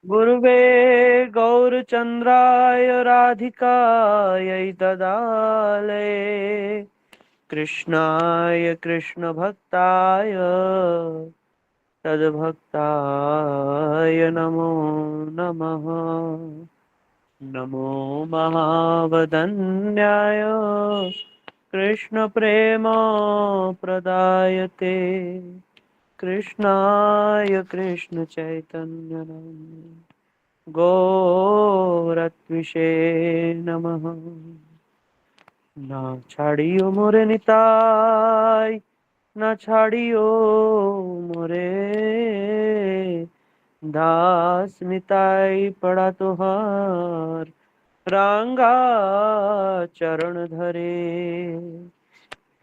गुरुवे गौरचन्द्राय राधिकायै ददालये कृष्णाय कृष्णभक्ताय तद्भक्ताय नमो नमः। नमो महावदन्याय कृष्णप्रेम प्रदायते कृष्णाय कृष्णचैतन्य गौरत्विषे नमः। ना छाड़ियो मोरे निताय, ना छाड़ियो मोरे दास निताई पड़ा तुहार रांगा चरण धरे।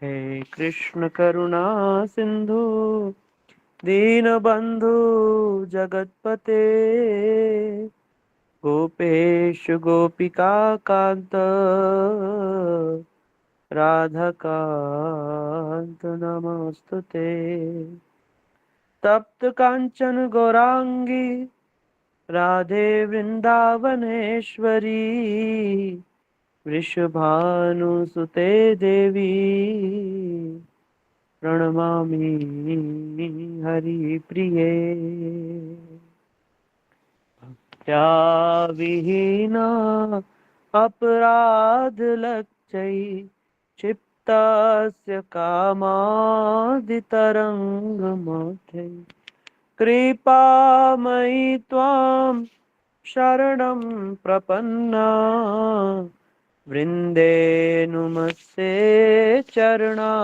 हे कृष्ण करुणा सिंधु दीन बंधु जगतपते गोपेश गोपिका कांत राधाकांत नमस्तुते। तप्त कांचन गौरांगी राधे वृंदावनेश्वरी वृषभानुसुते देवी प्रणमामि हरिप्रिये। त्या विहीना अपराधलक्ष्यै क्षिप्तस्य कामादितरङ्गमध्ये कृपामयि त्वां शरणं प्रपन्ना वृन्दे नुमस्ते चरणारविन्दम्।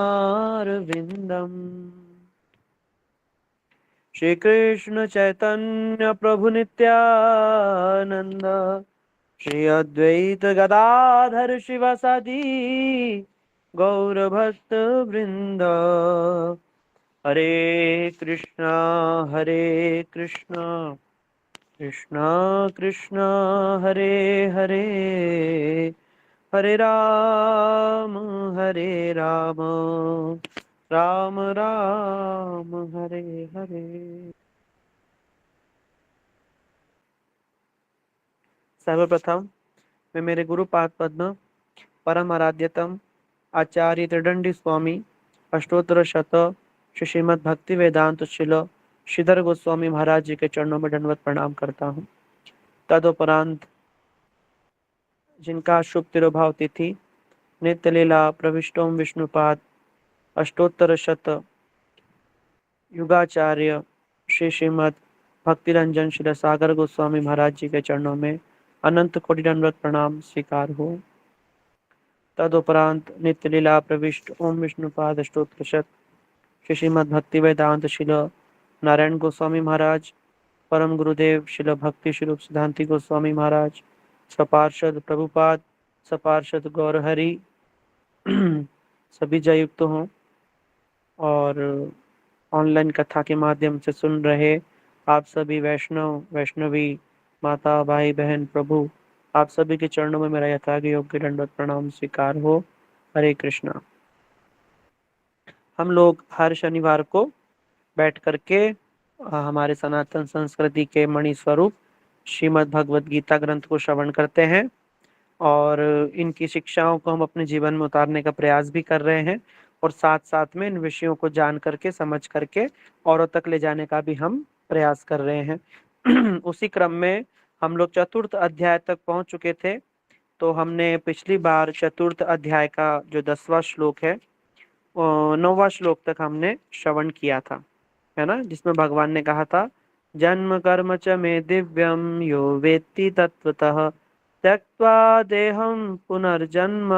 श्री कृष्ण चैतन्य प्रभु नित्यानंद श्री अद्वैत गदाधर शिवासादि गौर भक्त वृंद। हरे कृष्णा कृष्णा कृष्णा हरे हरे, हरे राम राम राम हरे हरे। सर्वप्रथम मैं मेरे गुरु पाद पद्म परम आराध्यतम आचार्य त्रिदंडी स्वामी अष्टोत्तर शत श्री श्रीमद भक्ति वेदांत शिल श्रीधर गोस्वामी महाराज जी के चरणों में दंडवत प्रणाम करता हूँ। तदुपरांत जिनका शुभ तिरुभाव तिथि नित्य लीला प्रविष्टोम विष्णुपाद अष्टोत्तर शत युगाचार्य श्री श्रीमद भक्ति रंजन श्री सागर गोस्वामी महाराज जी के चरणों में अनंत कोटि दंडवत प्रणाम स्वीकार हो। तदुपरांत नित्य लीला प्रविष्ट ओम विष्णुपाद अष्टोत्तर शत श्री श्रीमद भक्ति वेदांत शिल नारायण गोस्वामी महाराज परम गुरुदेव शिल भक्ति स्वरूप सिद्धांति गोस्वामी महाराज सपार्षद प्रभुपाद सपार्षद गौरहरि सभी जयुक्त हों और ऑनलाइन कथा के माध्यम से सुन रहे आप सभी वैष्णव वैष्णवी माता भाई बहन प्रभु आप सभी के चरणों में मेरा यथार्थ योग्य दंडवत प्रणाम स्वीकार हो। हरे कृष्णा। हम लोग हर शनिवार को बैठ करके हमारे सनातन संस्कृति के मणि स्वरूप श्रीमद् भगवत गीता ग्रंथ को श्रवण करते हैं और इनकी शिक्षाओं को हम अपने जीवन में उतारने का प्रयास भी कर रहे हैं और साथ साथ में इन विषयों को जान करके समझ करके औरों तक ले जाने का भी हम प्रयास कर रहे हैं। उसी क्रम में हम लोग चतुर्थ अध्याय तक पहुंच चुके थे। तो हमने पिछली बार चतुर्थ अध्याय का जो 10वां श्लोक है 9वां श्लोक तक हमने श्रवण किया था, है ना, जिसमें भगवान ने कहा था जन्म कर्म च मे दिव्यम यो वेत्ति तत्वतः त्यक्त्वा देहं पुनर्जन्म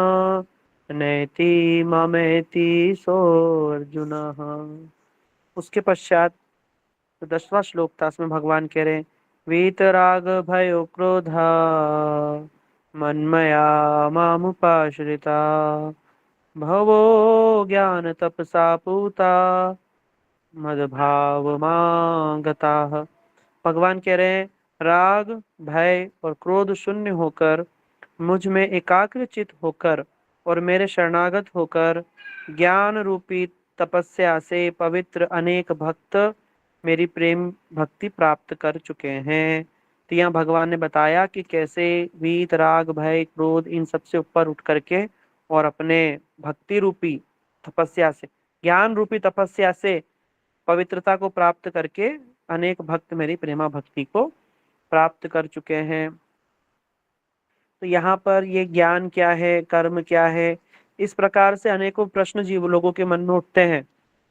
नैति ममेति सोऽर्जुनः। उसके पश्चात तो 10वां श्लोक था, उसमें भगवान कह रहे हैं वीतराग भयो क्रोधा मन्मया मामुपाश्रिता भवो ज्ञान तपसा पूता मदभाव मांगताः। भगवान कह रहे हैं राग भय और क्रोध शून्य होकर मुझ में एकाग्रचित होकर और मेरे शरणागत होकर ज्ञान रूपी तपस्या से पवित्र अनेक भक्त मेरी प्रेम भक्ति प्राप्त कर चुके हैं। तो यहाँ भगवान ने बताया कि कैसे वीत राग भय क्रोध इन सबसे ऊपर उठ करके और अपने भक्ति रूपी तपस्या से, ज्ञान रूपी तपस्या से पवित्रता को प्राप्त करके अनेक भक्त मेरी प्रेमा भक्ति को प्राप्त कर चुके हैं। तो यहाँ पर ये ज्ञान क्या है, कर्म क्या है, इस प्रकार से अनेकों प्रश्न जीव लोगों के मन में उठते हैं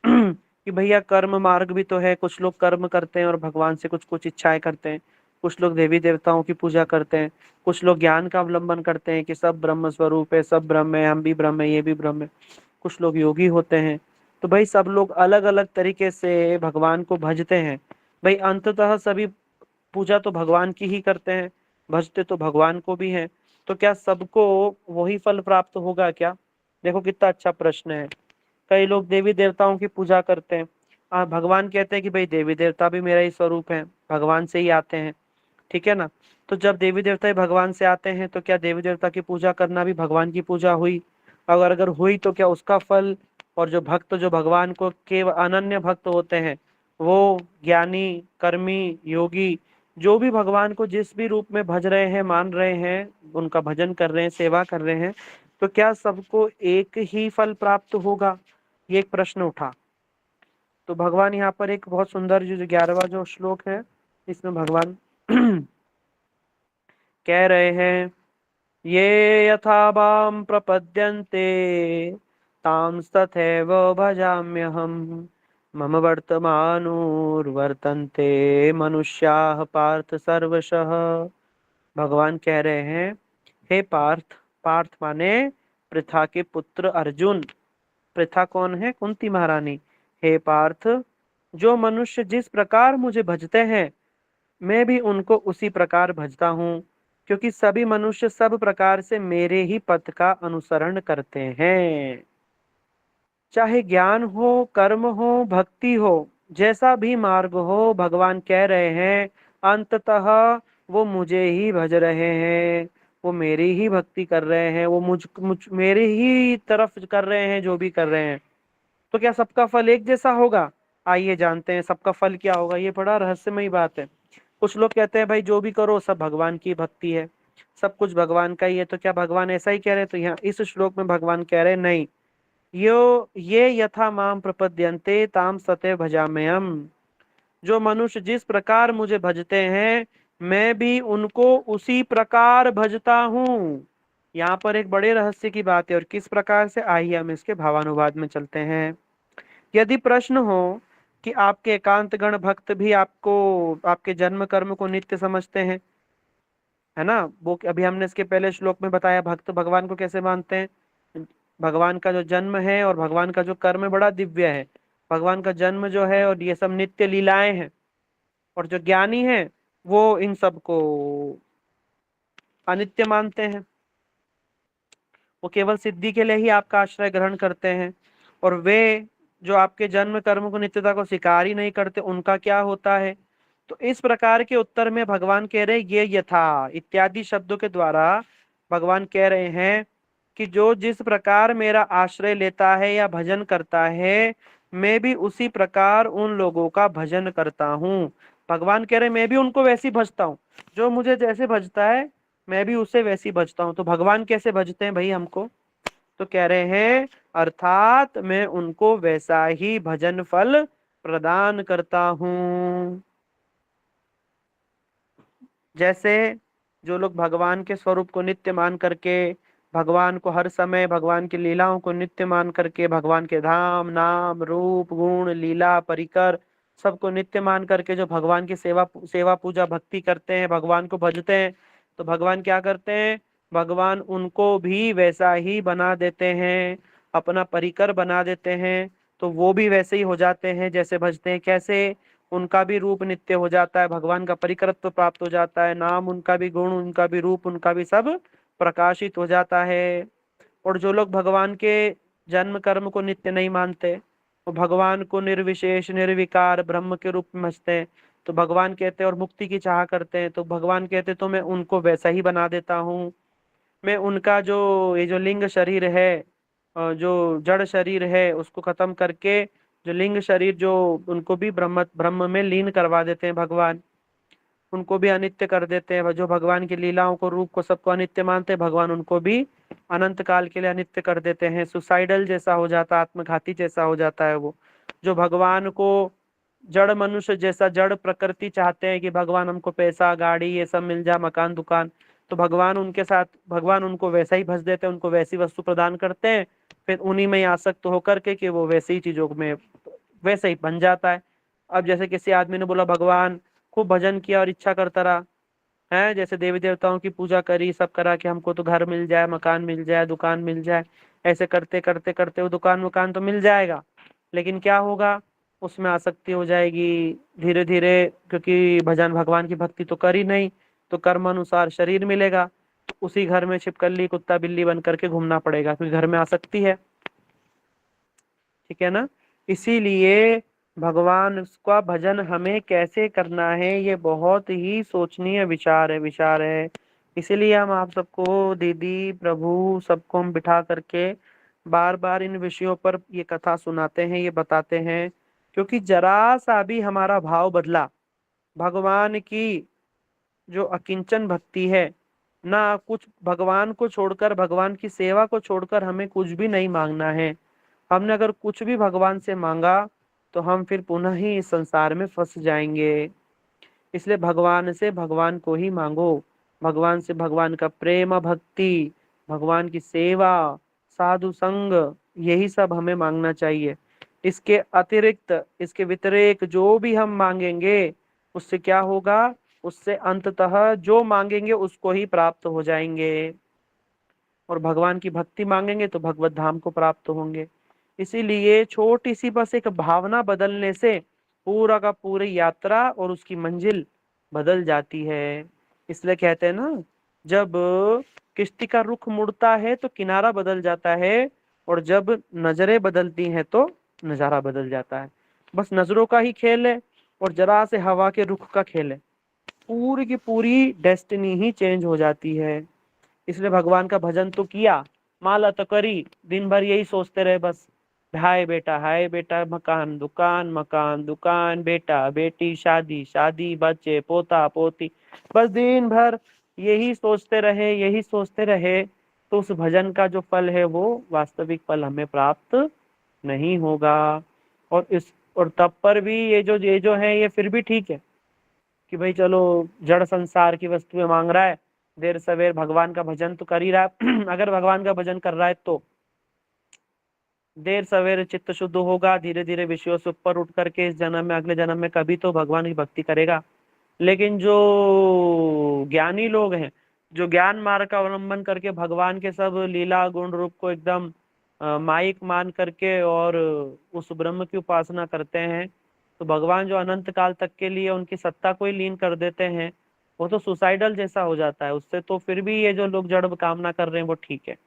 कि भैया कर्म मार्ग भी तो है, कुछ लोग कर्म करते हैं और भगवान से कुछ कुछ इच्छाएं करते हैं, कुछ लोग देवी देवताओं की पूजा करते हैं, कुछ लोग ज्ञान का अवलंबन करते हैं कि सब ब्रह्म स्वरूप है, सब ब्रह्म है, हम भी ब्रह्म है, ये भी ब्रह्म है, कुछ लोग योगी होते हैं। तो भाई सब लोग अलग अलग तरीके से भगवान को भजते हैं। भाई अंततः सभी पूजा तो भगवान की ही करते हैं, भजते तो भगवान को भी हैं। तो क्या सबको वही फल प्राप्त होगा क्या? देखो कितना अच्छा प्रश्न है। कई लोग देवी देवताओं की पूजा करते हैं, भगवान कहते हैं कि भाई देवी देवता भी मेरा ही स्वरूप है, भगवान से ही आते हैं, ठीक है ना। तो जब देवी देवता ही भगवान से आते हैं तो क्या देवी देवता की पूजा करना भी भगवान की पूजा हुई? अगर अगर हुई तो क्या उसका फल, और जो भक्त जो भगवान को केवल अनन्य भक्त होते हैं, वो ज्ञानी कर्मी योगी जो भी भगवान को जिस भी रूप में भज रहे हैं, मान रहे हैं, उनका भजन कर रहे हैं, सेवा कर रहे हैं, तो क्या सबको एक ही फल प्राप्त होगा? ये एक प्रश्न उठा। तो भगवान यहाँ पर एक बहुत सुंदर जो 11वां जो श्लोक है, इसमें भगवान कह रहे हैं, ये यथा मां प्रपद्यन्ते तां तथैव भजाम्यहम् मम वर्तमानुर्वर्तन्ते मनुष्याः पार्थ सर्वशः। भगवान कह रहे हैं, हे पार्थ, पार्थ माने पृथा के पुत्र अर्जुन। पृथा कौन है? कुंती महारानी। हे पार्थ, जो मनुष्य जिस प्रकार मुझे भजते हैं मैं भी उनको उसी प्रकार भजता हूँ, क्योंकि सभी मनुष्य सब प्रकार से मेरे ही पथ का अनुसरण करते हैं। चाहे ज्ञान हो, कर्म हो, भक्ति हो, जैसा भी मार्ग हो, भगवान कह रहे हैं अंततः वो मुझे ही भज रहे हैं, वो मेरी ही भक्ति कर रहे हैं, वो मुझ मेरे ही तरफ कर रहे हैं जो भी कर रहे हैं। तो क्या सबका फल एक जैसा होगा? आइए जानते हैं सबका फल क्या होगा। ये बड़ा रहस्यमयी बात है। कुछ लोग कहते हैं भाई जो भी करो सब भगवान की भक्ति है, सब कुछ भगवान का ही है। तो क्या भगवान ऐसा ही कह रहे हैं? तो यहाँ इस श्लोक में भगवान कह रहे हैं नहीं, यो ये यथा माम प्रपद्यन्ते ताम सते भजाम्यहम्। जो मनुष्य जिस प्रकार मुझे भजते हैं मैं भी उनको उसी प्रकार भजता हूँ। यहाँ पर एक बड़े रहस्य की बात है, और किस प्रकार से, आइए हम इसके भावानुवाद में चलते हैं। यदि प्रश्न हो कि आपके एकांत गण भक्त भी आपको आपके जन्म कर्म को नित्य समझते हैं, है ना, वो अभी हमने इसके पहले श्लोक में बताया भक्त भगवान को कैसे मानते हैं। भगवान का जो जन्म है और भगवान का जो कर्म है बड़ा दिव्य है। भगवान का जन्म जो है और ये सब नित्य लीलाएं हैं, और जो ज्ञानी है वो इन सब को अनित्य मानते हैं, वो केवल सिद्धि के लिए ही आपका आश्रय ग्रहण करते हैं। और वे जो आपके जन्म कर्म को नित्यता को स्वीकार ही नहीं करते, उनका क्या होता है? तो इस प्रकार के उत्तर में भगवान कह रहे ये यथा इत्यादि शब्दों के द्वारा भगवान कह रहे हैं कि जो जिस प्रकार मेरा आश्रय लेता है या भजन करता है मैं भी उसी प्रकार उन लोगों का भजन करता हूँ। भगवान कह रहे मैं भी उनको वैसी भजता हूँ, जो मुझे जैसे भजता है मैं भी उसे वैसी भजता हूँ। तो भगवान कैसे भजते हैं भाई हमको? तो कह रहे हैं अर्थात मैं उनको वैसा ही भजन फल प्रदान करता हूँ। जैसे जो लोग भगवान के स्वरूप को नित्य मान करके, भगवान को हर समय, भगवान की लीलाओं को नित्य मान करके, भगवान के धाम नाम रूप गुण लीला परिकर सबको नित्य मान करके जो भगवान की सेवा सेवा पूजा भक्ति करते हैं, भगवान को भजते हैं, तो भगवान क्या करते हैं? भगवान उनको भी वैसा ही बना देते हैं, अपना परिकर बना देते हैं। तो वो भी वैसे ही हो जाते हैं जैसे भजते हैं। कैसे? उनका भी रूप नित्य हो जाता है, भगवान का परिकरत्व प्राप्त हो जाता है, नाम उनका भी, गुण उनका भी, रूप उनका भी सब प्रकाशित हो जाता है। और जो लोग भगवान के जन्म कर्म को नित्य नहीं मानते, वो भगवान को निर्विशेष निर्विकार ब्रह्म के रूप में समझते हैं, तो भगवान कहते हैं और मुक्ति की चाह करते हैं, तो भगवान कहते तो मैं उनको वैसा ही बना देता हूँ। मैं उनका जो ये जो लिंग शरीर है, जो जड़ शरीर है उसको खत्म करके जो लिंग शरीर जो उनको भी ब्रह्म ब्रह्म में लीन करवा देते हैं भगवान। उनको भी अनित्य कर देते हैं। जो भगवान की लीलाओं को, रूप को, सबको अनित्य मानते हैं, भगवान उनको भी अनंत काल के लिए अनित्य कर देते हैं। सुसाइडल जैसा हो जाता है, आत्मघाती जैसा हो जाता है वो। जो भगवान को जड़ मनुष्य जैसा, जड़ प्रकृति चाहते हैं कि भगवान हमको पैसा, गाड़ी, ये सब मिल जाए, मकान, दुकान, तो भगवान उनके साथ, भगवान उनको वैसा ही भज देते हैं, उनको वैसी वस्तु प्रदान करते हैं, फिर उन्हीं में ही आसक्त होकर के कि वो वैसे ही चीजों में वैसे ही बन जाता है। अब जैसे किसी आदमी ने बोला भगवान, खूब भजन किया और इच्छा करता रहा है, जैसे देवी देवताओं की पूजा करी, सब करा कि हमको तो घर मिल जाए, मकान मिल जाए, दुकान मिल जाए, ऐसे करते करते करते वो दुकान वकान तो मिल जाएगा, लेकिन क्या होगा, उसमें आसक्ति हो जाएगी धीरे धीरे, क्योंकि भजन, भगवान की भक्ति तो करी नहीं, तो कर्म अनुसार शरीर मिलेगा, तो उसी घर में छिपकली कुत्ता बिल्ली बन करके घूमना पड़ेगा, क्योंकि घर में आसक्ति है। ठीक है ना। इसीलिए भगवान का भजन हमें कैसे करना है, ये बहुत ही सोचनीय विचार है। इसीलिए हम आप सबको, दीदी, प्रभु, सबको हम बिठा करके बार बार इन विषयों पर ये कथा सुनाते हैं, ये बताते हैं, क्योंकि जरा सा भी हमारा भाव बदला, भगवान की जो अकिंचन भक्ति है ना, कुछ भगवान को छोड़कर, भगवान की सेवा को छोड़कर हमें कुछ भी नहीं मांगना है। हमने अगर कुछ भी भगवान से मांगा तो हम फिर पुनः ही इस संसार में फंस जाएंगे। इसलिए भगवान से भगवान को ही मांगो, भगवान से भगवान का प्रेम, भक्ति, भगवान की सेवा, साधु संग, यही सब हमें मांगना चाहिए। इसके अतिरिक्त, इसके व्यतिरेक जो भी हम मांगेंगे, उससे क्या होगा, उससे अंततः जो मांगेंगे उसको ही प्राप्त हो जाएंगे। और भगवान की भक्ति मांगेंगे तो भगवत धाम को प्राप्त होंगे। इसीलिए छोटी सी बस एक भावना बदलने से पूरा का पूरी यात्रा और उसकी मंजिल बदल जाती है। इसलिए कहते हैं ना, जब किश्ती का रुख मुड़ता है तो किनारा बदल जाता है, और जब नजरें बदलती हैं तो नजारा बदल जाता है। बस नजरों का ही खेल है, और जरा से हवा के रुख का खेल है, पूरी की पूरी डेस्टिनी ही चेंज हो जाती है। इसलिए भगवान का भजन तो किया, माला तो करी, दिन भर यही सोचते रहे बस, हाय बेटा, मकान दुकान, मकान दुकान, बेटा बेटी, शादी शादी, बच्चे, पोता पोती, बस दिन भर यही सोचते रहे, यही सोचते रहे, तो उस भजन का जो फल है वो वास्तविक फल हमें प्राप्त नहीं होगा। और तब पर भी ये जो है, ये फिर भी ठीक है कि भाई चलो, जड़ संसार की वस्तुएं मांग रहा है, देर सवेर भगवान का भजन तो कर ही रहा है। अगर भगवान का भजन कर रहा है तो देर सवेर चित्त शुद्ध होगा, धीरे धीरे विषयों से ऊपर उठ करके इस जन्म में, अगले जन्म में कभी तो भगवान की भक्ति करेगा। लेकिन जो ज्ञानी लोग हैं, जो ज्ञान मार्ग का अवलंबन करके भगवान के सब लीला गुण रूप को एकदम माइक मान करके और उस ब्रह्म की उपासना करते हैं, तो भगवान जो अनंत काल तक के लिए उनकी सत्ता को ही लीन कर देते हैं, वो तो सुसाइडल जैसा हो जाता है उससे। तो फिर भी ये जो लोग जड़ कामना कर रहे हैं वो ठीक है,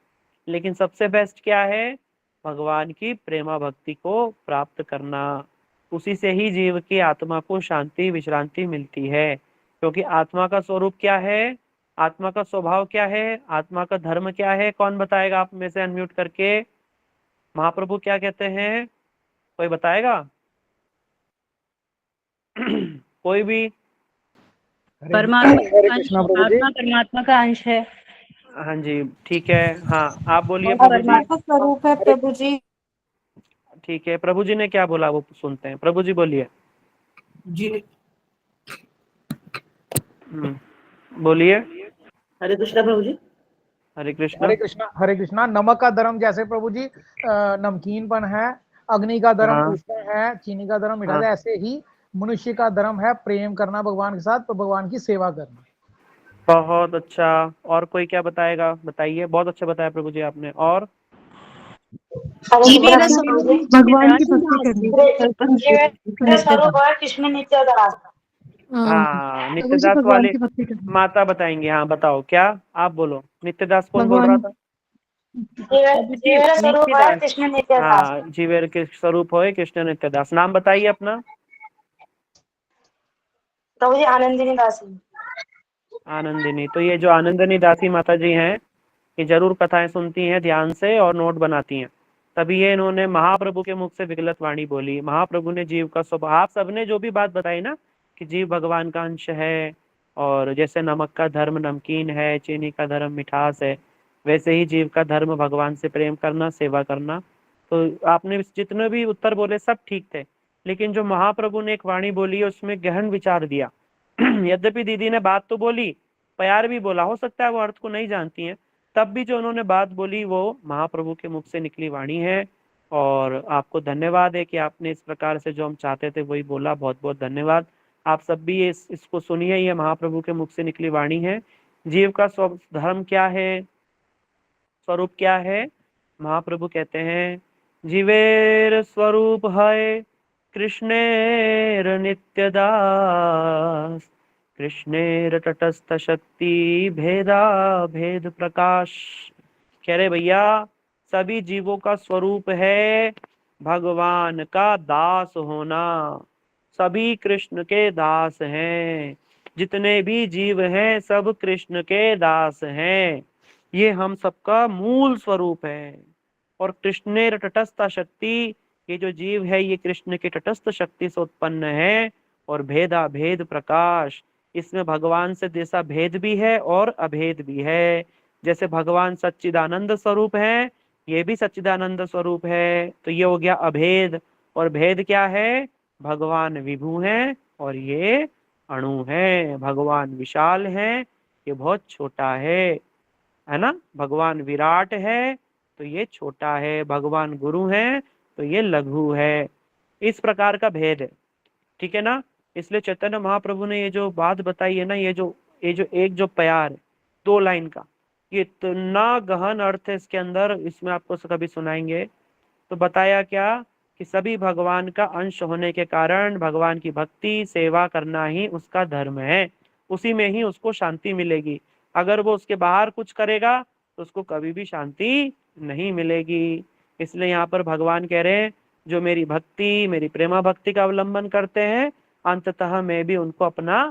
लेकिन सबसे बेस्ट क्या है, भगवान की प्रेमा भक्ति को प्राप्त करना। उसी से ही जीव की आत्मा को शांति विश्रांति मिलती है, क्योंकि आत्मा का स्वरूप क्या है, आत्मा का स्वभाव क्या है, आत्मा का धर्म क्या है, कौन बताएगा आप में से अनम्यूट करके, महाप्रभु क्या कहते हैं, कोई बताएगा? कोई भी? परमात्मा हरे का अंश, कृष्णा प्रभु जी। आत्मा परमात्मा का अंश है। हाँ जी, ठीक है। हाँ, आप बोलिए और प्रभु जी। परमात्मा का स्वरूप है प्रभु जी। ठीक है, प्रभु जी ने क्या बोला वो सुनते हैं, प्रभु जी बोलिए। जी बोलिए। हरे कृष्णा प्रभु जी। हरे कृष्णा। हरे कृष्णा। नमक का धर्म जैसे प्रभु जी नमकीनपन है, अग्नि का धर्म हाँ उष्ण है, चीनी का धर्म मीठा हाँ, है, ऐसे ही मनुष्य का धर्म है प्रेम करना भगवान के साथ, तो भगवान की सेवा करना। बहुत अच्छा। और कोई क्या बताएगा, बताइए, बहुत अच्छा बताया प्रभु जी आपने। और जीवेरा स्वरूप भगवान की भक्ति करनी। जीवेरा स्वरूप है कृष्ण नित्य दास। हाँ, प्रभु जी नित्यदास भगवान वाले की भक्ति करनी। माता बताएंगे। हाँ बताओ, क्या आप बोलो, नित्यदास कौन बोल रहा भगवान था? जीवेरा स्वरूप है नित्यदास। कृष्ण नित्य दास। हाँ, जीवेर के स्वरूप होए कृष्ण नित्यदास। नाम बताइए अपना। प्रभु जी आनंदिनी दासी। आनंदिनी। तो ये जो आनंदिनी दासी माता जी हैं, ये जरूर कथाएं सुनती हैं ध्यान से और नोट बनाती हैं, तभी ये इन्होंने महाप्रभु के मुख से विगलत वाणी बोली। महाप्रभु ने जीव का स्वभाव, आप सबने जो भी बात बताई ना कि जीव भगवान का अंश है, और जैसे नमक का धर्म नमकीन है, चीनी का धर्म मिठास है, वैसे ही जीव का धर्म भगवान से प्रेम करना, सेवा करना। तो आपने जितने भी उत्तर बोले सब ठीक थे, लेकिन जो महाप्रभु ने एक वाणी बोली है उसमें गहन विचार दिया। यद्यपि दीदी ने बात तो बोली, प्यार भी बोला, हो सकता है वो अर्थ को नहीं जानती हैं, तब भी जो उन्होंने बात बोली वो महाप्रभु के मुख से निकली वाणी है। और आपको धन्यवाद है कि आपने इस प्रकार से जो हम चाहते थे वही बोला, बहुत बहुत धन्यवाद। आप सब भी इसको सुनिए, ये महाप्रभु के मुख से निकली वाणी है। जीव का धर्म क्या है, स्वरूप क्या है? महाप्रभु कहते हैं, जीवेर स्वरूप है कृष्णेर नित्य दास, कृष्णेर तटस्थ शक्ति भेदा भेद प्रकाश। कह रहे भैया सभी जीवों का स्वरूप है भगवान का दास होना, सभी कृष्ण के दास हैं, जितने भी जीव हैं सब कृष्ण के दास हैं, ये हम सबका मूल स्वरूप है। और कृष्णेर तटस्थ शक्ति, ये जो जीव है ये कृष्ण के तटस्थ शक्ति से उत्पन्न है। और भेदा भेद प्रकाश, इसमें भगवान से जैसा भेद भी है और अभेद भी है। जैसे भगवान सच्चिदानंद स्वरूप है, ये भी सच्चिदानंद स्वरूप है, तो ये हो गया अभेद। और भेद क्या है? भगवान विभु हैं और ये अणु है। भगवान विशाल है, ये बहुत छोटा है ना। भगवान विराट है तो ये छोटा है, भगवान गुरु है तो ये लघु है। इस प्रकार का भेद है, ठीक है ना। इसलिए चैतन्य महाप्रभु ने ये जो बात बताई है ना, ये जो एक जो प्यार है 2 लाइन का, ये इतना गहन अर्थ है इसके अंदर, इसमें आपको कभी सुनाएंगे। तो बताया क्या कि सभी भगवान का अंश होने के कारण भगवान की भक्ति सेवा करना ही उसका धर्म है, उसी में ही उसको शांति मिलेगी। अगर वो उसके बाहर कुछ करेगा तो उसको कभी भी शांति नहीं मिलेगी। इसलिए यहाँ पर भगवान कह रहे हैं, जो मेरी भक्ति, मेरी प्रेमा भक्ति का अवलंबन करते हैं, अंततः मैं भी उनको अपना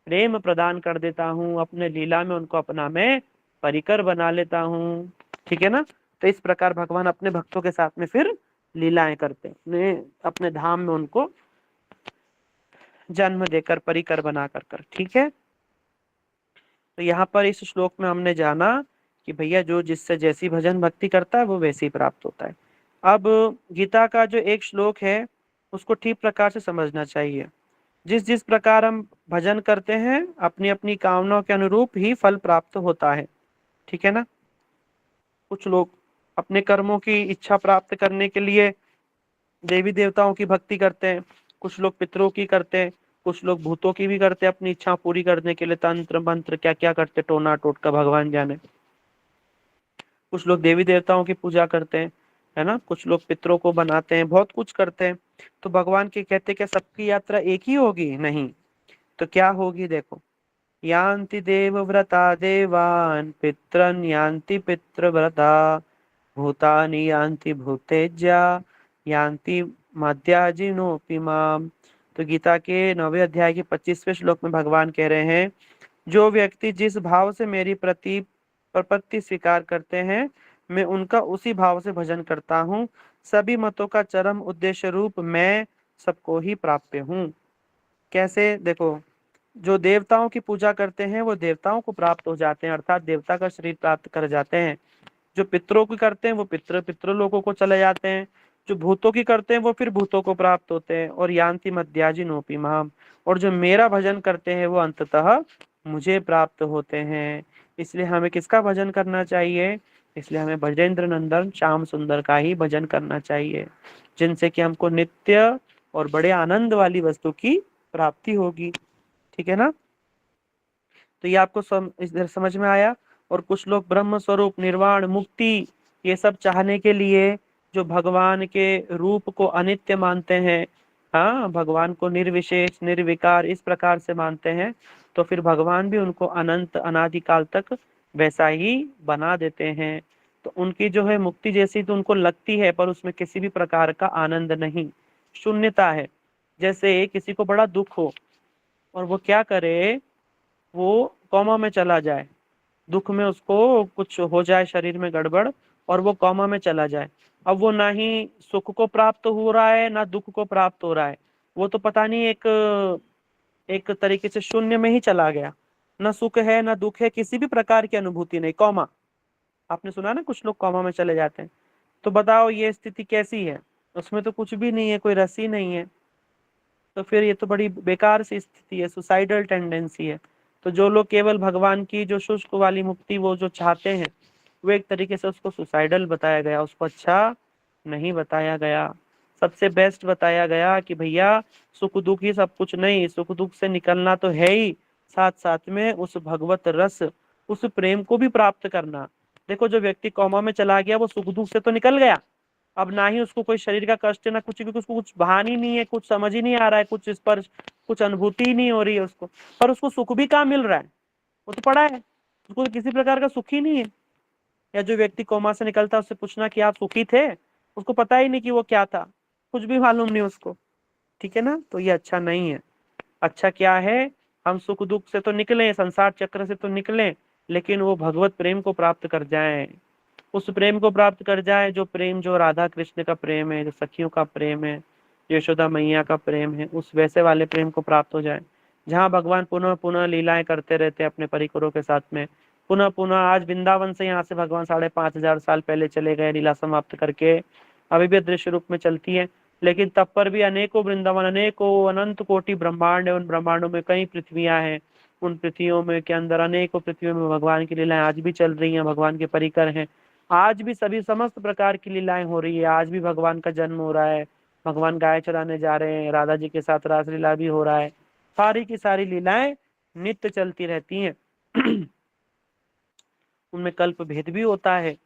प्रेम प्रदान कर देता हूँ, अपने लीला में उनको अपना मैं परिकर बना लेता हूँ, ठीक है ना। तो इस प्रकार भगवान अपने भक्तों के साथ में फिर लीलाएं करते हैं, अपने धाम में उनको जन्म देकर परिकर बना कर, ठीक है। तो यहाँ पर इस श्लोक में हमने जाना कि भैया जो जिससे जैसी भजन भक्ति करता है वो वैसे ही प्राप्त होता है। अब गीता का जो एक श्लोक है उसको ठीक प्रकार से समझना चाहिए। जिस जिस प्रकार हम भजन करते हैं अपनी अपनी कामनाओं के अनुरूप ही फल प्राप्त होता है, ठीक है ना। कुछ लोग अपने कर्मों की इच्छा प्राप्त करने के लिए देवी देवताओं की भक्ति करते हैं, कुछ लोग पितरों की करते हैं, कुछ लोग भूतों की भी करते हैं अपनी इच्छा पूरी करने के लिए, तंत्र मंत्र क्या क्या करते, टोना टोटका भगवान जाने। कुछ लोग देवी देवताओं की पूजा करते हैं, है ना, कुछ लोग पितरों को बनाते हैं, बहुत कुछ करते हैं। तो भगवान के कहते क्या सबकी यात्रा एक ही होगी? नहीं। तो क्या होगी? देखो, यान्ति देवव्रता देवान् पितरन् यान्ति पितृव्रता भूतानि यान्ति भूतेज्या यान्ति मध्याजिनोऽपि माम्। तो गीता के 9वें अध्याय के 25वें श्लोक में भगवान कह रहे हैं, जो व्यक्ति जिस भाव से मेरी प्रपत्ति स्वीकार करते हैं मैं उनका उसी भाव से भजन करता हूँ। सभी मतों का चरम उद्देश्य रूप मैं सबको ही प्राप्य हूँ। कैसे? देखो, जो देवताओं की पूजा करते हैं वो देवताओं को प्राप्त हो जाते हैं, अर्थात देवता का शरीर प्राप्त कर जाते हैं। जो पितरों की करते हैं वो पितृ लोगों को चले जाते हैं। जो भूतों की करते हैं वो फिर भूतों को प्राप्त होते हैं। और यान्ति मध्याजिनोऽपि माम्, और जो मेरा भजन करते हैं वो अंततः मुझे प्राप्त होते हैं। इसलिए हमें किसका भजन करना चाहिए? इसलिए हमें ब्रजेंद्र नंदन श्याम सुंदर का ही भजन करना चाहिए, जिनसे कि हमको नित्य और बड़े आनंद वाली वस्तु की प्राप्ति होगी, ठीक है ना। तो ये आपको इधर समझ में आया। और कुछ लोग ब्रह्म स्वरूप, निर्वाण, मुक्ति ये सब चाहने के लिए जो भगवान के रूप को अनित्य मानते हैं, हाँ, भगवान को निर्विशेष निर्विकार इस प्रकार से मानते हैं, तो फिर भगवान भी उनको अनंत अनादिकाल तक वैसा ही बना देते हैं। तो उनकी जो है मुक्ति जैसी तो उनको लगती है, पर उसमें किसी भी प्रकार का आनंद नहीं, शून्यता है। जैसे किसी को बड़ा दुख हो और वो क्या करे, वो कोमा में चला जाए, दुख में उसको कुछ हो जाए, शरीर में गड़बड़, और वो कोमा में चला जाए। अब वो ना ही सुख को प्राप्त हो रहा है ना दुख को प्राप्त हो रहा है, वो तो पता नहीं एक तरीके से शून्य में ही चला गया। न सुख है न दुख है, किसी भी प्रकार की अनुभूति नहीं, कौमा। आपने सुना ना कुछ लोग कौमा में चले जाते हैं। तो बताओ ये स्थिति कैसी है, उसमें तो कुछ भी नहीं है, कोई रस ही नहीं है। तो फिर ये तो बड़ी बेकार सी स्थिति है, सुसाइडल टेंडेंसी है। तो जो लोग केवल भगवान की जो शुष्क वाली मुक्ति वो जो चाहते हैं, वो एक तरीके से उसको सुसाइडल बताया गया, उसको अच्छा नहीं बताया गया। सबसे बेस्ट बताया गया कि भैया सुख दुख ही सब कुछ नहीं, सुख दुख से निकलना तो है ही, साथ साथ में उस भगवत रस, उस प्रेम को भी प्राप्त करना। देखो जो व्यक्ति कोमा में चला गया वो सुख दुख से तो निकल गया, अब ना ही उसको कोई शरीर का कष्ट है ना कुछ, क्योंकि उसको कुछ भान ही नहीं है, कुछ समझ ही नहीं आ रहा है, कुछ स्पर्श, कुछ अनुभूति ही नहीं हो रही है उसको। पर उसको सुख भी कहाँ मिल रहा है, वो तो पड़ा है, उसको तो किसी प्रकार का सुख ही नहीं है। या जो व्यक्ति कोमा से निकलता है उससे पूछना कि आप सुखी थे, उसको पता ही नहीं कि वो क्या था, कुछ भी मालूम नहीं उसको। ठीक है ना, तो ये अच्छा नहीं है। अच्छा क्या है, हम सुख दुख से तो निकलें, संसार चक्र से तो निकलें, लेकिन वो भगवत प्रेम को प्राप्त कर जाएं, उस प्रेम को प्राप्त कर जाए, जो प्रेम जो राधा कृष्ण का प्रेम है, जो सखियों का प्रेम है, जो यशोदा मैया का प्रेम है, उस वैसे वाले प्रेम को प्राप्त हो जाए, जहाँ भगवान पुनः पुनः लीलाएं करते रहते हैं अपने परिकरों के साथ में। पुनः पुनः आज वृंदावन से यहाँ से भगवान 5,500 साल पहले चले गए लीला समाप्त करके, अभी भी दृश्य रूप में चलती है। लेकिन तब पर भी अनेकों वृंदावन, अनेकों अनंत कोटि ब्रह्मांड है, उन ब्रह्मांडों में कई पृथ्वियां हैं, उन पृथ्वियों में के अंदर अनेकों पृथ्वियों में भगवान की लीलाएं आज भी चल रही हैं, भगवान के परिकर हैं। आज भी सभी समस्त प्रकार की लीलाएं हो रही है, आज भी भगवान का जन्म हो रहा है, भगवान गाय चराने जा रहे हैं, राधा जी के साथ रासलीला भी हो रहा है, सारी की सारी लीलाएं नित्य चलती रहती हैं। उनमें कल्प भेद भी होता है।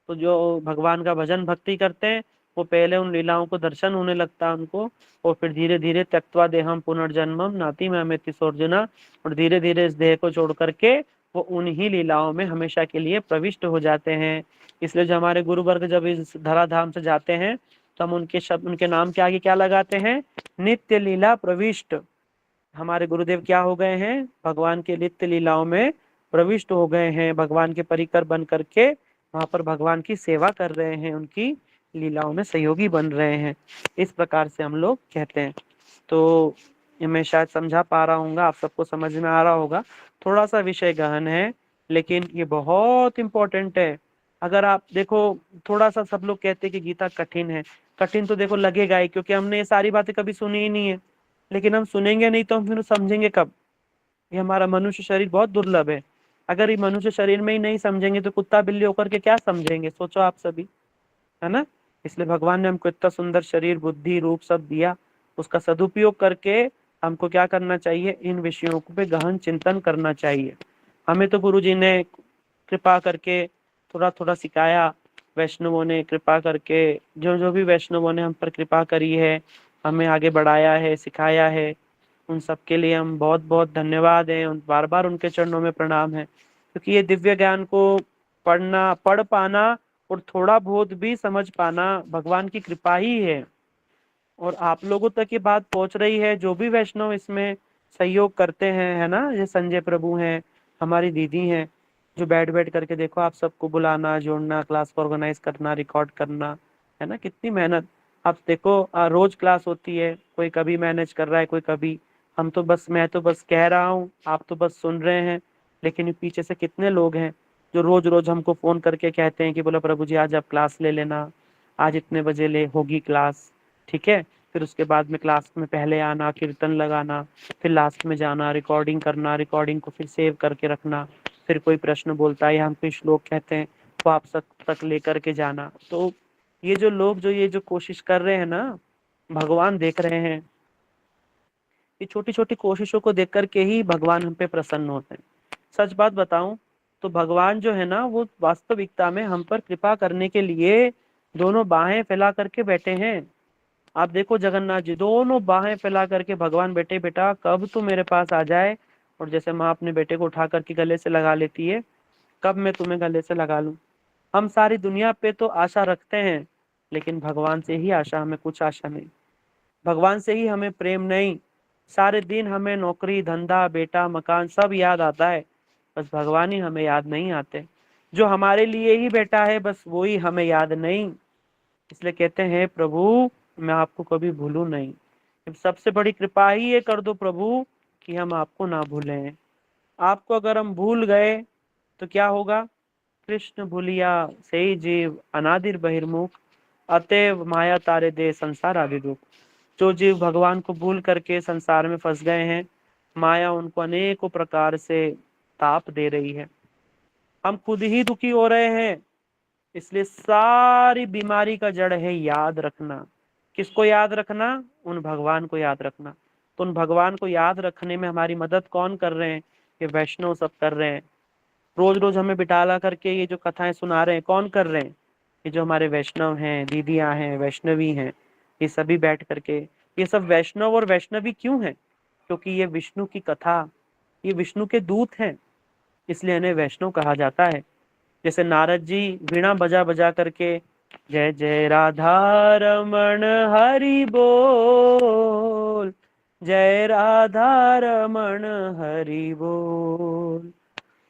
तो जो भगवान का भजन भक्ति करते हैं वो पहले उन लीलाओं को दर्शन होने लगता है उनको, और फिर धीरे धीरे त्यक्त्वा देहम पुनर्जन्मम नाति में अमित सोर्जुना, और धीरे धीरे इस देह को छोड़ करके वो उन्हीं लीलाओं में हमेशा के लिए प्रविष्ट हो जाते हैं। इसलिए जो हमारे गुरु वर्ग जब इस धराधाम से जाते हैं तो हम उनके शब्द, उनके नाम के आगे क्या लगाते हैं, नित्य लीला प्रविष्ट। हमारे गुरुदेव क्या हो गए हैं, भगवान के नित्य लीलाओं में प्रविष्ट हो गए हैं, भगवान के परिकर बन करके वहां पर भगवान की सेवा कर रहे हैं, उनकी लीलाओं में सहयोगी बन रहे हैं, इस प्रकार से हम लोग कहते हैं। तो ये मैं शायद समझा पा रहा हूँ, आप सबको समझ में आ रहा होगा। थोड़ा सा विषय गहन है लेकिन ये बहुत इंपॉर्टेंट है। अगर आप देखो, थोड़ा सा सब लोग कहते हैं कि गीता कठिन है, कठिन तो देखो लगेगा ही, क्योंकि हमने ये सारी बातें कभी सुनी ही नहीं है। लेकिन हम सुनेंगे नहीं तो हम फिर समझेंगे कब। ये हमारा मनुष्य शरीर बहुत दुर्लभ है, अगर ये मनुष्य शरीर में ही नहीं समझेंगे तो कुत्ता बिल्ली होकर के क्या समझेंगे, सोचो आप सभी, है ना। इसलिए भगवान ने हमको इतना सुंदर शरीर बुद्धि रूप सब दिया, उसका सदुपयोग करके हमको क्या करना चाहिए, इन विषयों पे गहन चिंतन करना चाहिए। हमें तो गुरु जी ने कृपा करके थोड़ा थोड़ा सिखाया, वैष्णवों ने कृपा करके, जो जो भी वैष्णवों ने हम पर कृपा करी है, हमें आगे बढ़ाया है, सिखाया है, उन सब के लिए हम बहुत बहुत धन्यवाद है, बार बार उनके चरणों में प्रणाम है। क्योंकि ये दिव्य ज्ञान को पढ़ पाना और थोड़ा बहुत भी समझ पाना भगवान की कृपा ही है। और आप लोगों तक ये बात पहुंच रही है, जो भी वैष्णव इसमें सहयोग करते हैं, है ना, ये संजय प्रभु हैं, हमारी दीदी हैं, जो बैठ बैठ करके देखो आप सबको बुलाना, जोड़ना, क्लास को ऑर्गेनाइज करना, रिकॉर्ड करना, है ना, कितनी मेहनत। आप देखो रोज क्लास होती है, कोई कभी मैनेज कर रहा है, कोई कभी, हम तो बस, मैं तो बस कह रहा हूँ, आप तो बस सुन रहे हैं, लेकिन पीछे से कितने लोग हैं जो रोज रोज हमको फोन करके कहते हैं कि बोला प्रभु जी आज आप क्लास ले लेना, आज इतने बजे ले होगी क्लास, ठीक है। फिर उसके बाद में क्लास में पहले आना, कीर्तन लगाना, फिर लास्ट में जाना, रिकॉर्डिंग करना, रिकॉर्डिंग को फिर सेव करके रखना, फिर कोई प्रश्न बोलता है या हम कोई श्लोक कहते हैं तो आप सब तक लेकर के जाना। तो ये जो लोग जो ये जो कोशिश कर रहे हैं ना, भगवान देख रहे हैं, ये छोटी छोटी कोशिशों को देख करके ही भगवान हम पे प्रसन्न होते हैं। सच बात बताऊं तो भगवान जो है ना, वो वास्तविकता में हम पर कृपा करने के लिए दोनों बाहें फैला करके बैठे हैं। आप देखो जगन्नाथ जी दोनों बाहें फैला करके भगवान बैठे, बेटा कब तू मेरे पास आ जाए, और जैसे माँ अपने बेटे को उठा करके गले से लगा लेती है, कब मैं तुम्हें गले से लगा लूं। हम सारी दुनिया पे तो आशा रखते हैं, लेकिन भगवान से ही आशा, हमें कुछ आशा नहीं, भगवान से ही हमें प्रेम नहीं। सारे दिन हमें नौकरी धंधा बेटा मकान सब याद आता है, बस भगवान ही हमें याद नहीं आते। जो हमारे लिए ही बैठा है बस वो ही हमें याद नहीं। इसलिए कहते हैं प्रभु मैं आपको कभी भूलूं नहीं। सबसे बड़ी कृपा ही ये कर दो प्रभु कि हम आपको ना भूलें, आपको अगर हम भूल गए तो क्या होगा? कृष्ण भूलिया सही जीव अनादिर बहिर्मुख, अतएव माया तारे दे संसार आदि दुख। जो जीव भगवान को भूल करके संसार में फंस गए हैं, माया उनको अनेकों प्रकार से ताप दे रही है। हम खुद ही दुखी हो रहे हैं। इसलिए सारी बीमारी का जड़ है याद रखना। किसको याद रखना? उन भगवान को याद रखना। तो उन भगवान को याद रखने में हमारी मदद कौन कर रहे हैं? ये वैष्णव सब कर रहे हैं। रोज रोज हमें बिठाला करके ये जो कथाएं सुना रहे हैं, कौन कर रहे हैं? ये जो हमारे वैष्णव हैं, दीदियां हैं, वैष्णवी हैं, ये सभी बैठ करके। ये सब वैष्णव और वैष्णवी क्यों हैं? क्योंकि ये विष्णु की कथा, ये विष्णु के दूत हैं, इसलिए इन्हें वैष्णव कहा जाता है। जैसे नारद जी वीणा बजा बजा करके जय जय राधा रमण हरि बोल, जय राधा रमण हरि बोल,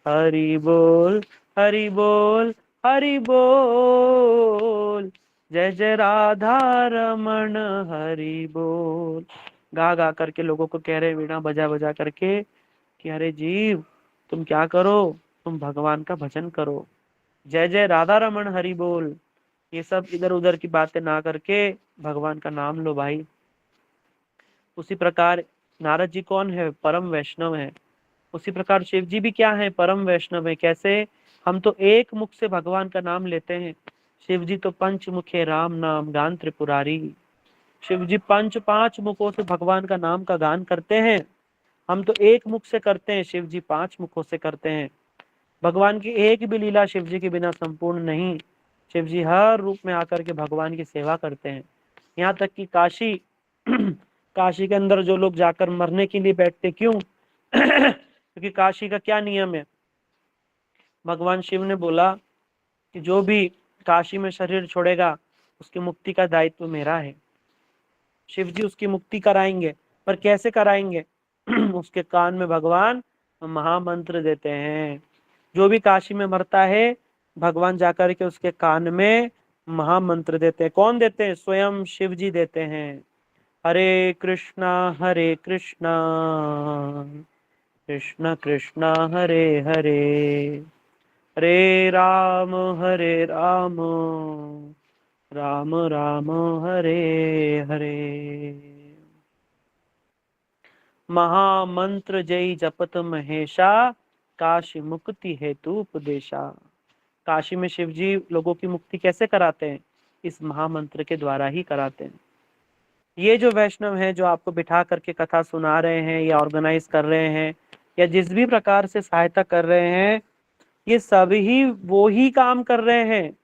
हरि बोल, हरि बोल, हरि बोल, जय जय राधा रमण हरि बोल। गा गा करके लोगों को कह रहे, वीणा बजा बजा करके, कि अरे जीव तुम क्या करो, तुम भगवान का भजन करो, जय जय राधा रमण हरि बोल। ये सब इधर उधर की बातें ना करके भगवान का नाम लो भाई। उसी प्रकार नारद जी कौन है? परम वैष्णव है। उसी प्रकार शिव जी भी क्या है? परम वैष्णव है। कैसे? हम तो एक मुख से भगवान का नाम लेते हैं, शिव जी तो पंच मुखे राम नाम गान त्रिपुरारी। शिव जी पांच मुखों से भगवान का नाम का गान करते हैं। हम तो एक मुख से करते हैं, शिव जी 5 मुखों से करते हैं। भगवान की एक भी लीला शिव जी के बिना संपूर्ण नहीं। शिव जी हर रूप में आकर के भगवान की सेवा करते हैं। यहाँ तक कि काशी काशी के अंदर जो लोग जाकर मरने के लिए बैठते, क्यों? क्योंकि काशी का क्या नियम है? भगवान शिव ने बोला कि जो भी काशी में शरीर छोड़ेगा उसकी मुक्ति का दायित्व मेरा है। शिव जी उसकी मुक्ति कराएंगे, पर कैसे कराएंगे? उसके कान में भगवान महामंत्र देते हैं। जो भी काशी में मरता है, भगवान जाकर के उसके कान में महामंत्र देते हैं। कौन देते हैं? स्वयं शिव जी देते हैं। हरे कृष्णा कृष्ण कृष्ण हरे हरे, हरे राम राम राम हरे हरे। महामंत्र जय जपत महेशा, काशी मुक्ति हेतु उपदेशा। काशी में शिव जी लोगों की मुक्ति कैसे कराते हैं? इस महामंत्र के द्वारा ही कराते हैं। ये जो वैष्णव हैं, जो आपको बिठा करके कथा सुना रहे हैं या ऑर्गेनाइज कर रहे हैं या जिस भी प्रकार से सहायता कर रहे हैं, ये सभी वो ही काम कर रहे हैं।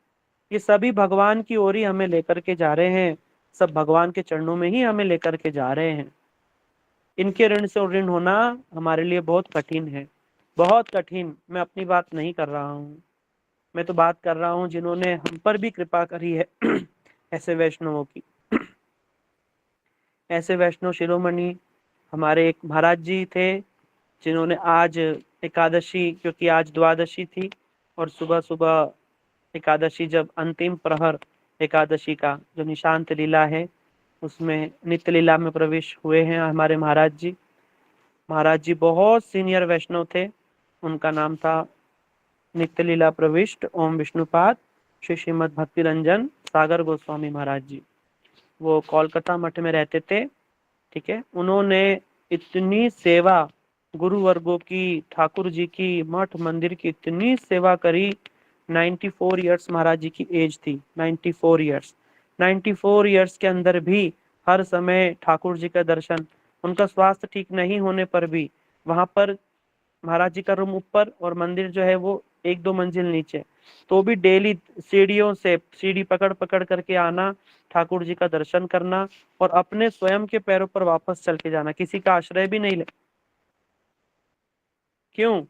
ये सभी भगवान की ओर ही हमें लेकर के जा रहे हैं। सब भगवान के चरणों में ही हमें लेकर के जा रहे हैं। इनके ऋण से ऋण होना हमारे लिए बहुत कठिन है, बहुत कठिन। मैं अपनी बात नहीं कर रहा हूँ, मैं तो बात कर रहा हूँ जिन्होंने हम पर भी कृपा करी है ऐसे वैष्णवों की। ऐसे वैष्णव शिरोमणि हमारे एक महाराज जी थे, जिन्होंने आज एकादशी, क्योंकि आज द्वादशी थी और सुबह सुबह एकादशी, जब अंतिम प्रहर एकादशी का जो निशांत लीला है उसमें नित्य लीला में प्रवेश हुए हैं हमारे महाराज जी। महाराज जी बहुत सीनियर वैष्णव थे। उनका नाम था नित्य लीला प्रविष्ट ओम विष्णुपाद श्री श्रीमद भक्ति रंजन सागर गोस्वामी महाराज जी। वो कोलकाता मठ में रहते थे। ठीक है, उन्होंने इतनी सेवा गुरु वर्गों की, ठाकुर जी की, मठ मंदिर की इतनी सेवा करी। 94 इयर्स महाराज जी की एज थी। 94 इयर्स, 94 इयर्स के अंदर भी हर समय ठाकुर जी का दर्शन। उनका स्वास्थ्य ठीक नहीं होने पर भी वहां पर महाराज जी का रूम ऊपर और मंदिर जो है वो 1-2 मंजिल नीचे, तो भी डेली सीढ़ियों से सीढ़ी पकड़ पकड़ करके आना, ठाकुर जी का दर्शन करना और अपने स्वयं के पैरों पर वापस चल के जाना, किसी का आश्रय भी नहीं ले। क्यों?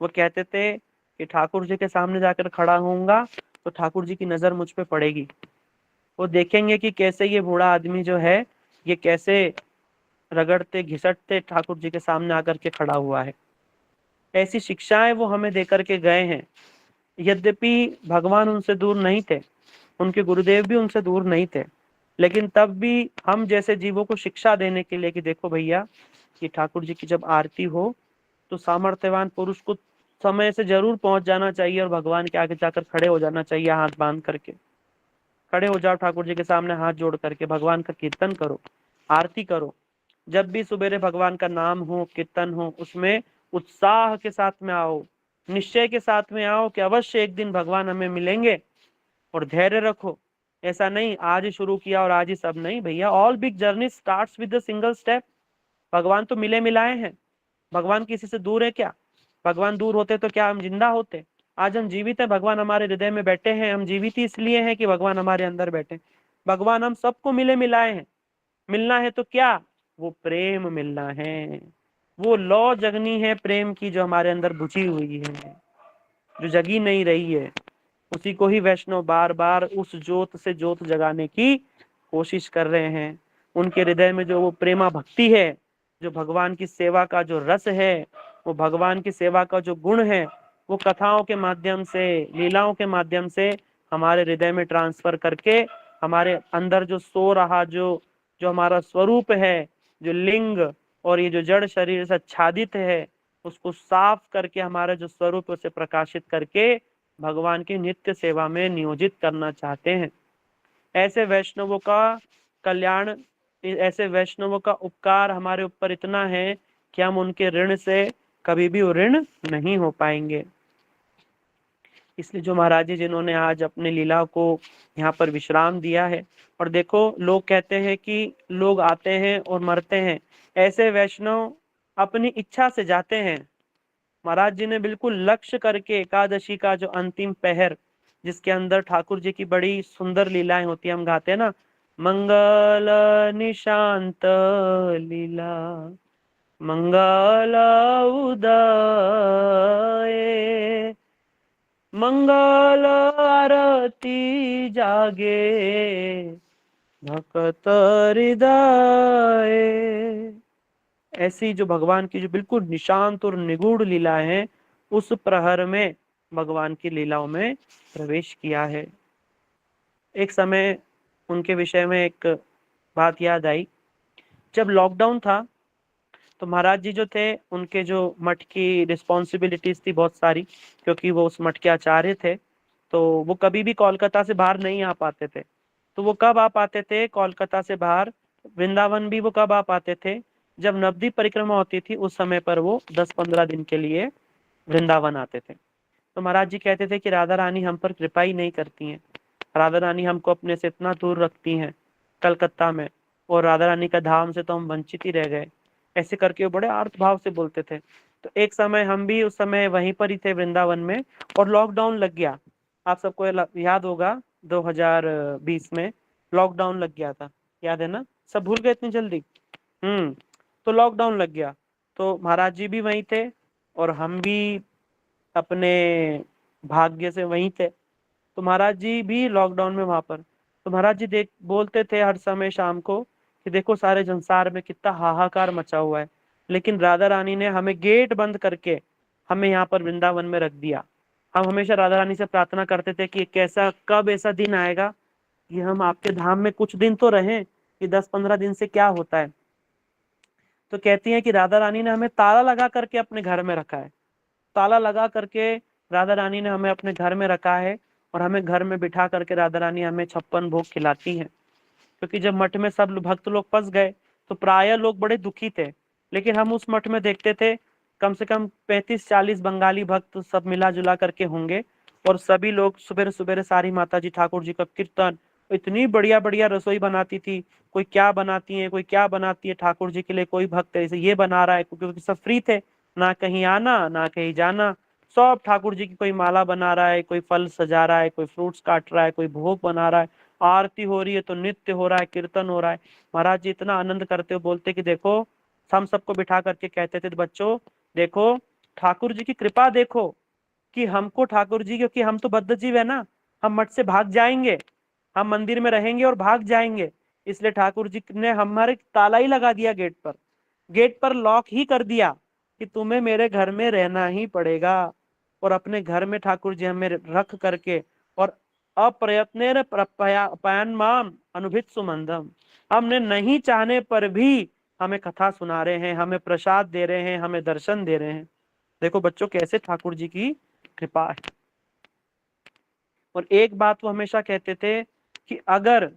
वो कहते थे कि ठाकुर जी के सामने जाकर खड़ा होऊंगा तो ठाकुर जी की नजर मुझ पे पड़ेगी। वो देखेंगे कि कैसे ये बूढ़ा आदमी जो है ये कैसे रगड़ते घिसटते ठाकुर जी के सामने आकर के खड़ा हुआ है। ऐसी शिक्षाएं वो हमें देकर के गए हैं। यद्यपि भगवान उनसे दूर नहीं थे, उनके गुरुदेव भी उनसे दूर नहीं थे, लेकिन तब भी हम जैसे जीवों को शिक्षा देने के लिए कि देखो भैया, कि ठाकुर जी की जब आरती हो तो सामर्थ्यवान पुरुष को समय से जरूर पहुंच जाना चाहिए और भगवान के आगे जाकर खड़े हो जाना चाहिए, हाथ बांध करके खड़े हो जाओ ठाकुर जी के सामने, हाथ जोड़ करके भगवान का कीर्तन करो, आरती करो। जब भी सुबेरे भगवान का नाम हो, कीर्तन हो, उसमें उत्साह के साथ में आओ, निश्चय के साथ में आओ कि अवश्य एक दिन भगवान हमें मिलेंगे। और धैर्य रखो, ऐसा नहीं आज ही शुरू किया और आज ही सब नहीं भैया, all big journey starts with the single step. भगवान तो मिले मिलाए हैं, भगवान किसी से दूर है क्या? भगवान दूर होते तो क्या हम जिंदा होते? आज हम जीवित हैं, भगवान हमारे हृदय में बैठे हैं। हम जीवित ही इसलिए हैं कि भगवान हमारे अंदर बैठे। भगवान हम सबको मिले मिलाए हैं। मिलना है तो क्या? वो प्रेम मिलना है, वो लौ जगनी है प्रेम की जो हमारे अंदर बुझी हुई है, जो जगी नहीं रही है। उसी को ही वैष्णव बार बार उस ज्योत से ज्योत जगाने की कोशिश कर रहे हैं। उनके हृदय में जो वो प्रेमा भक्ति है, जो भगवान की सेवा का जो रस है, वो भगवान की सेवा का जो गुण है, वो कथाओं के माध्यम से, लीलाओं के माध्यम से हमारे हृदय में ट्रांसफर करके हमारे अंदर जो सो रहा जो जो हमारा स्वरूप है, जो लिंग और ये जो जड़ शरीर से आच्छादित है, उसको साफ करके हमारा जो स्वरूप है उसे प्रकाशित करके भगवान की नित्य सेवा में नियोजित करना चाहते हैं। ऐसे वैष्णवों का कल्याण, ऐसे वैष्णवों का उपकार हमारे ऊपर इतना है कि हम उनके ऋण से कभी भी ऋण नहीं हो पाएंगे। इसलिए जो महाराज जी जिन्होंने आज अपने लीला को यहाँ पर विश्राम दिया है, और देखो लोग कहते हैं कि लोग आते हैं और मरते हैं, ऐसे वैष्णव अपनी इच्छा से जाते हैं। महाराज जी ने बिल्कुल लक्ष्य करके एकादशी का जो अंतिम पहर, जिसके अंदर ठाकुर जी की बड़ी सुंदर लीलाएं होती है, हम गाते हैं ना, मंगल निशांत लीला मंगल उदय, मंगल आरती जागे भक्त हृदय। ऐसी जो भगवान की जो बिल्कुल निशांत और निगूढ़ लीला है, उस प्रहर में भगवान की लीलाओं में प्रवेश किया है। एक समय उनके विषय में एक बात याद आई। जब लॉकडाउन था तो महाराज जी जो थे, उनके जो मठ की रिस्पॉन्सिबिलिटीज थी बहुत सारी, क्योंकि वो उस मठ के आचार्य थे, तो वो कभी भी कोलकाता से बाहर नहीं आ पाते थे। तो वो कब आ पाते थे कोलकाता से बाहर? वृंदावन भी वो कब आ पाते थे? जब नवद्वीप परिक्रमा होती थी, उस समय पर वो 10-15 दिन के लिए वृंदावन आते थे। तो महाराज जी कहते थे कि राधा रानी हम पर कृपा ही नहीं करती हैं, राधा रानी हमको अपने से इतना दूर रखती हैं कलकत्ता में, और राधा रानी का धाम से तो हम वंचित ही रह गए। ऐसे करके वो बड़े आर्त भाव से बोलते थे। तो एक समय हम भी उस समय वहीं पर ही थे वृंदावन में, और लॉकडाउन लग गया। आप सबको याद होगा 2020 में लॉकडाउन लग गया था, याद है ना? सब भूल गए इतनी जल्दी? तो लॉकडाउन लग गया, तो महाराज जी भी वहीं थे और हम भी अपने भाग्य से वहीं थे। तो महाराज जी भी लॉकडाउन में वहां पर, तो महाराज जी देख बोलते थे हर समय शाम को कि देखो सारे संसार में कितना हाहाकार मचा हुआ है, लेकिन राधा रानी ने हमें गेट बंद करके हमें यहाँ पर वृंदावन में रख दिया। हम हमेशा राधा रानी से प्रार्थना करते थे कि कैसा कब ऐसा दिन आएगा कि हम आपके धाम में कुछ दिन तो रहें, कि 10-15 दिन से क्या होता है। तो कहती हैं कि राधा रानी ने हमें ताला लगा करके अपने घर में रखा है, ताला लगा करके राधा रानी ने हमें अपने घर में रखा है, और हमें घर में बिठा करके राधा रानी हमें 56 भोग खिलाती हैं। क्योंकि जब मठ में सब भक्त लोग फंस गए तो प्राय लोग बड़े दुखी थे, लेकिन हम उस मठ में देखते थे कम से कम 35-40 बंगाली भक्त सब मिला जुला करके होंगे, और सभी लोग सुबह सुबह सारी माता जी ठाकुर जी का कीर्तन, इतनी बढ़िया बढ़िया रसोई बनाती थी, कोई क्या बनाती है कोई क्या बनाती है ठाकुर जी के लिए, कोई भक्त ऐसे ये बना रहा है, क्योंकि सब फ्री थे, ना कहीं आना ना कहीं जाना। सब ठाकुर जी की कोई माला बना रहा है, कोई फल सजा रहा है, कोई फ्रूट्स काट रहा है, कोई भोग बना रहा है, आरती हो रही है तो नृत्य हो रहा है, कीर्तन हो रहा है। महाराज जी इतना आनंद करते हुए बोलते कि देखो, हम सबको बिठा करके कहते थे बच्चों देखो ठाकुर जी की कृपा देखो, कि हमको ठाकुर जी, क्योंकि हम तो बद्ध जीव है ना, हम मठ से भाग जाएंगे, हम मंदिर में रहेंगे और भाग जाएंगे, इसलिए ठाकुर जी ने हमारे ताला ही लगा दिया, गेट पर लॉक ही कर दिया कि तुम्हें मेरे घर में रहना ही पड़ेगा। और अपने घर में ठाकुर जी हमें रख करके, और अप्रयत्नेन पयन माम अनुभीत सुमंदम, हमने नहीं चाहने पर भी हमें कथा सुना रहे हैं, हमें प्रसाद दे रहे हैं, हमें दर्शन दे रहे हैं। देखो बच्चों कैसे ठाकुर जी की कृपा है। और एक बात वो हमेशा कहते थे कि अगर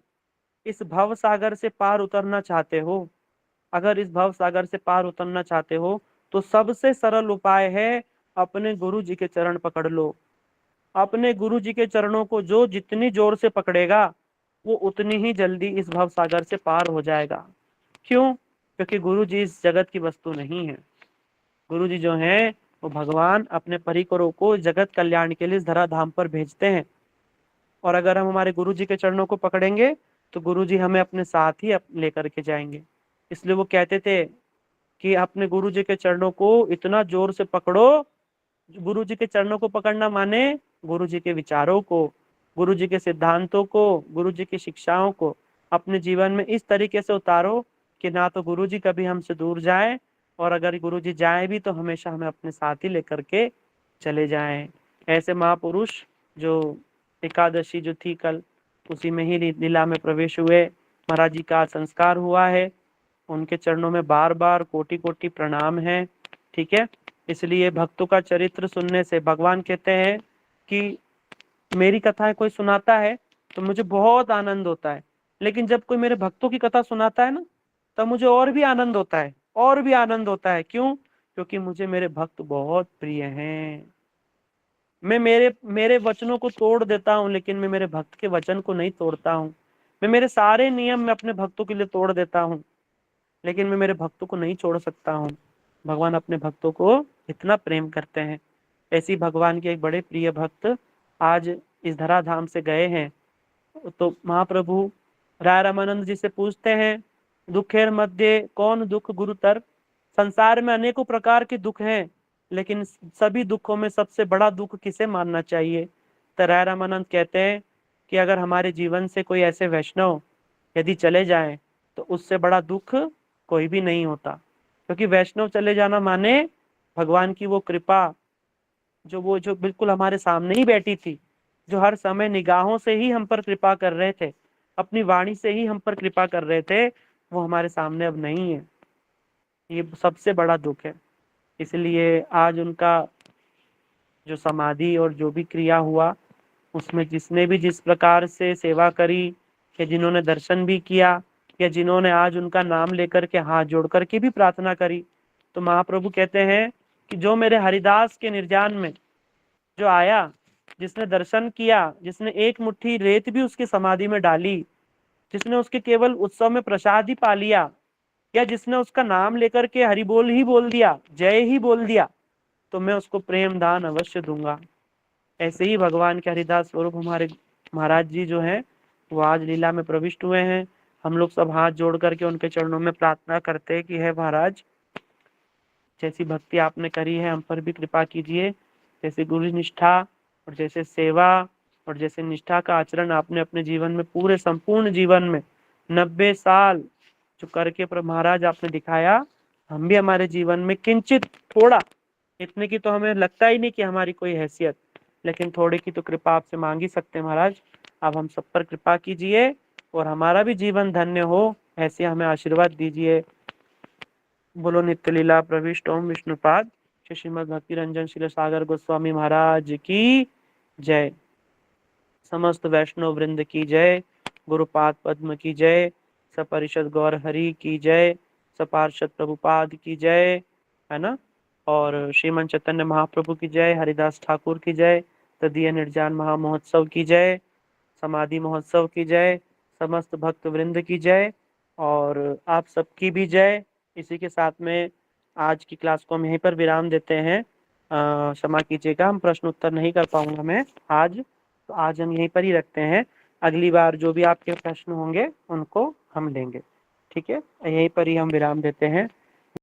इस भव सागर से पार उतरना चाहते हो, अगर इस भव सागर से पार उतरना चाहते हो तो सबसे सरल उपाय है अपने गुरु जी के चरण पकड़ लो। अपने गुरु जी के चरणों को जो जितनी जोर से पकड़ेगा वो उतनी ही जल्दी इस भव सागर से पार हो जाएगा। क्यों? क्योंकि गुरु जी इस जगत की वस्तु नहीं है। गुरु जी जो हैं वो भगवान अपने परिकरों को जगत कल्याण के लिए इस धरा धाम पर भेजते हैं। और अगर हम हमारे गुरु जी के चरणों को पकड़ेंगे तो गुरु जी हमें अपने साथ ही लेकर के जाएंगे। इसलिए वो कहते थे कि अपने गुरु जी के चरणों को इतना जोर से पकड़ो। गुरु जी के चरणों को पकड़ना माने गुरु जी के विचारों को, गुरु जी के सिद्धांतों को, गुरु जी की शिक्षाओं को अपने जीवन में इस तरीके से उतारो कि ना तो गुरु जी कभी हमसे दूर जाए, और अगर गुरु जी जाए भी तो हमेशा हमें अपने साथ ही लेकर के चले जाएं। ऐसे महापुरुष जो एकादशी जो थी कल, उसी में ही लीला में प्रवेश हुए, महाराज जी का संस्कार हुआ है। उनके चरणों में बार बार कोटि कोटि प्रणाम है। ठीक है, इसलिए भक्तों का चरित्र सुनने से भगवान कहते हैं कि मेरी कथाएं कोई सुनाता है तो मुझे बहुत आनंद होता है, लेकिन जब कोई मेरे भक्तों की कथा सुनाता है ना तब मुझे और भी आनंद होता है, और भी आनंद होता है। क्यों? क्योंकि मुझे मेरे भक्त बहुत प्रिय हैं। मैं मेरे वचनों को तोड़ देता हूँ लेकिन मैं मेरे भक्त के वचन को नहीं तोड़ता हूँ। मैं मेरे सारे नियम मैं अपने भक्तों के लिए तोड़ देता हूँ लेकिन मैं मेरे भक्तों को नहीं छोड़ सकता हूँ। भगवान अपने भक्तों को इतना प्रेम करते हैं। ऐसी भगवान के एक बड़े प्रिय भक्त आज इस धराधाम से गए हैं। तो महाप्रभु राय रामानंद जी से पूछते हैं, दुखेर मध्य कौन दुख गुरुतर। संसार में अनेकों प्रकार के दुख हैं, लेकिन सभी दुखों में सबसे बड़ा दुख किसे मानना चाहिए? तो राय रामानंद कहते हैं कि अगर हमारे जीवन से कोई ऐसे वैष्णव यदि चले जाएं तो उससे बड़ा दुख कोई भी नहीं होता। क्योंकि वैष्णव चले जाना माने भगवान की वो कृपा जो बिल्कुल हमारे सामने ही बैठी थी, जो हर समय निगाहों से ही हम पर कृपा कर रहे थे, अपनी वाणी से ही हम पर कृपा कर रहे थे, वो हमारे सामने अब नहीं है। ये सबसे बड़ा दुख है। इसलिए आज उनका जो समाधि और जो भी क्रिया हुआ उसमें जिसने भी जिस प्रकार से सेवा करी, या जिन्होंने दर्शन भी किया, या जिन्होंने आज उनका नाम लेकर के हाथ जोड़ करके भी प्रार्थना करी, तो महाप्रभु कहते हैं कि जो मेरे हरिदास के निर्जान में जो आया, जिसने दर्शन किया, जिसने एक मुट्ठी रेत भी उसकी समाधि में डाली, जिसने उसके केवल उत्सव में प्रसाद ही पा लिया, या जिसने उसका नाम लेकर के हरि बोल ही बोल दिया, जय ही बोल दिया, तो मैं उसको प्रेम दान अवश्य दूंगा। ऐसे ही भगवान के हरिदास स्वरूप हमारे महाराज जी जो हैं वो आज लीला में प्रविष्ट हुए हैं। हम लोग सब हाथ जोड़ करके उनके चरणों में प्रार्थना करते हैं कि हे महाराज, जैसी भक्ति आपने करी है हम पर भी कृपा कीजिए। जैसे गुरु निष्ठा और जैसे सेवा और जैसे निष्ठा का आचरण आपने अपने जीवन में पूरे संपूर्ण जीवन में 90 साल जो करके प्रभु महाराज आपने दिखाया, हम भी हमारे जीवन में किंचित थोड़ा, इतने की तो हमें लगता ही नहीं कि हमारी कोई हैसियत, लेकिन थोड़े की तो कृपा आपसे मांग ही सकते हैं महाराज। आप हम सब पर कृपा कीजिए और हमारा भी जीवन धन्य हो, ऐसे हमें आशीर्वाद दीजिए। बोलो नित्य लीला प्रविष्ट ओम विष्णुपाद श्री श्रीमद भक्ति रंजन शिल सागर गोस्वामी महाराज की जय। समस्त वैष्णव वृंद की जय। गुरुपाद पद्म की जय। सपरिषद गौर हरि की जय। सपार्षद प्रभुपाद की जय, है ना। और श्रीमन चैतन्य महाप्रभु की जय। हरिदास ठाकुर की जय। तदीय निर्जान महामहोत्सव की जय। समाधि महोत्सव की जय। समस्त भक्त वृंद की जय और आप सबकी भी जय। इसी के साथ में आज की क्लास को हम यहीं पर विराम देते हैं। क्षमा कीजिएगा, हम प्रश्न उत्तर नहीं कर पाऊंगा मैं आज, तो आज हम यहीं पर ही रखते हैं। अगली बार जो भी आपके प्रश्न होंगे उनको हम लेंगे। ठीक है, यहीं पर ही हम विराम देते हैं।